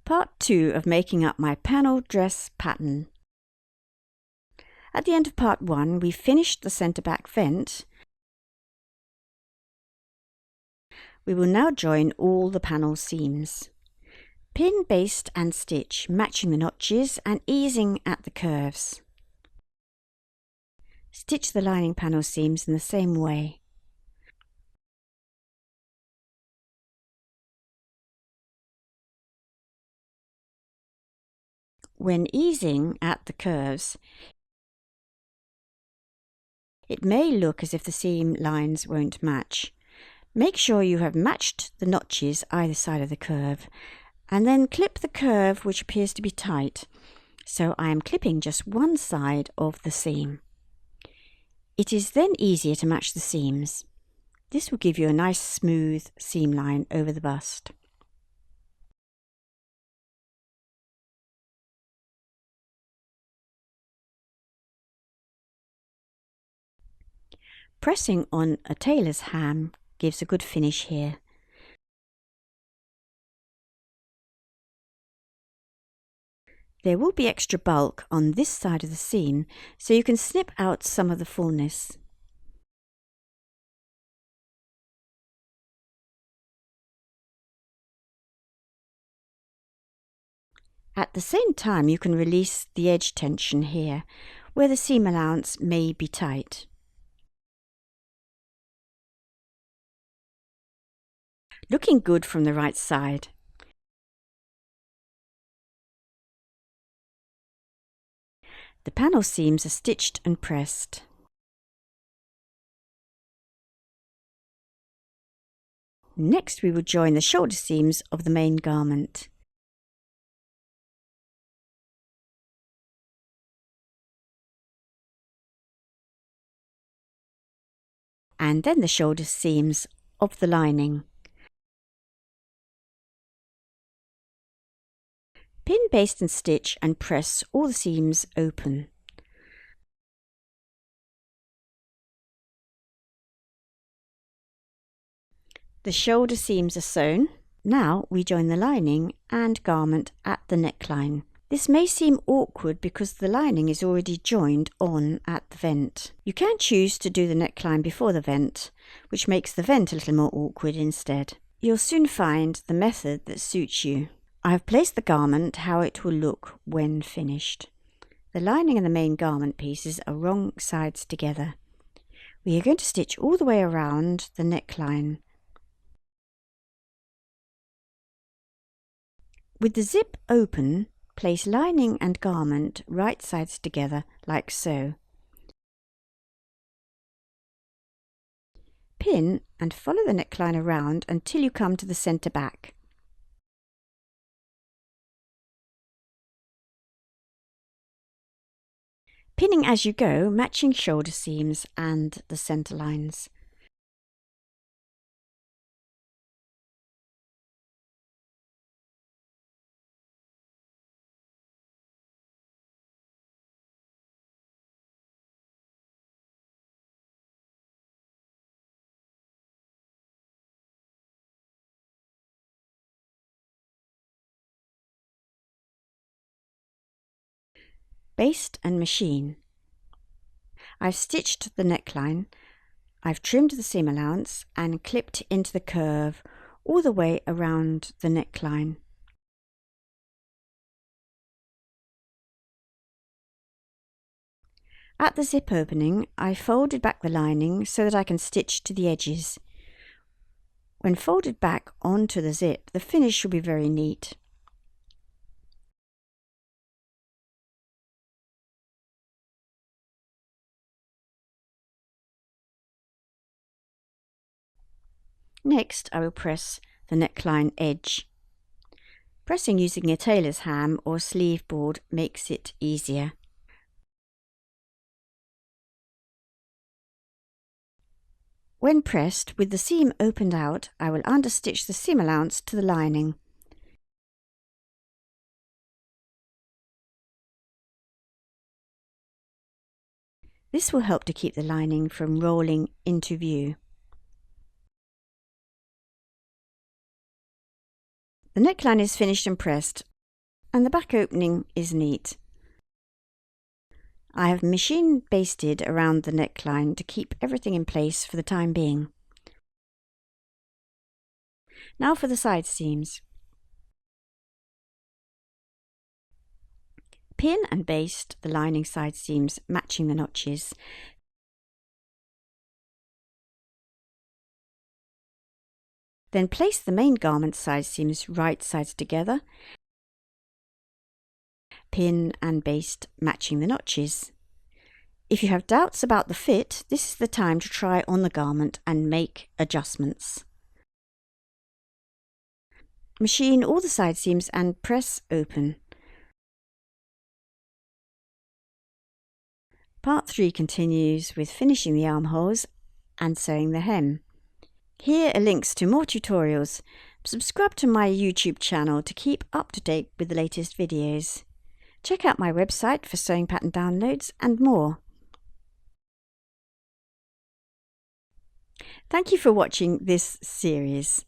Part 2 of making up my panel dress pattern. At the end of part 1, we finished the centre back vent. We will now join all the panel seams. Pin, baste and stitch, matching the notches and easing at the curves. Stitch the lining panel seams in the same way. When easing at the curves, it may look as if the seam lines won't match. Make sure you have matched the notches either side of the curve, and then clip the curve which appears to be tight. So I am clipping just one side of the seam. It is then easier to match the seams. This will give you a nice smooth seam line over the bust. Pressing on a tailor's ham gives a good finish here. There will be extra bulk on this side of the seam, so you can snip out some of the fullness. At the same time, you can release the edge tension here, where the seam allowance may be tight. Looking good from the right side. The panel seams are stitched and pressed. Next we will join the shoulder seams of the main garment. And then the shoulder seams of the lining. Pin, baste and stitch and press all the seams open. The shoulder seams are sewn. Now we join the lining and garment at the neckline. This may seem awkward because the lining is already joined on at the vent. You can choose to do the neckline before the vent, which makes the vent a little more awkward instead. You'll soon find the method that suits you. I have placed the garment how it will look when finished. The lining and the main garment pieces are wrong sides together. We are going to stitch all the way around the neckline. With the zip open, place lining and garment right sides together like so. Pin and follow the neckline around until you come to the centre back. Pinning as you go, matching shoulder seams and the centre lines. Baste and machine. I've stitched the neckline, I've trimmed the seam allowance and clipped into the curve all the way around the neckline. At the zip opening, I folded back the lining so that I can stitch to the edges. When folded back onto the zip, the finish will be very neat. Next, I will press the neckline edge. Pressing using a tailor's ham or sleeve board makes it easier. When pressed, with the seam opened out, I will understitch the seam allowance to the lining. This will help to keep the lining from rolling into view. The neckline is finished and pressed. and the back opening is neat. I have machine basted around the neckline to keep everything in place for the time being. Now for the side seams. Pin and baste the lining side seams, matching the notches. Then place the main garment side seams right sides together. Pin and baste, matching the notches. If you have doubts about the fit, this is the time to try on the garment and make adjustments. Machine all the side seams and press open. Part 3 continues with finishing the armholes and sewing the hem. Here are links to more tutorials. Subscribe to my YouTube channel to keep up to date with the latest videos. Check out my website for sewing pattern downloads and more. Thank you for watching this series.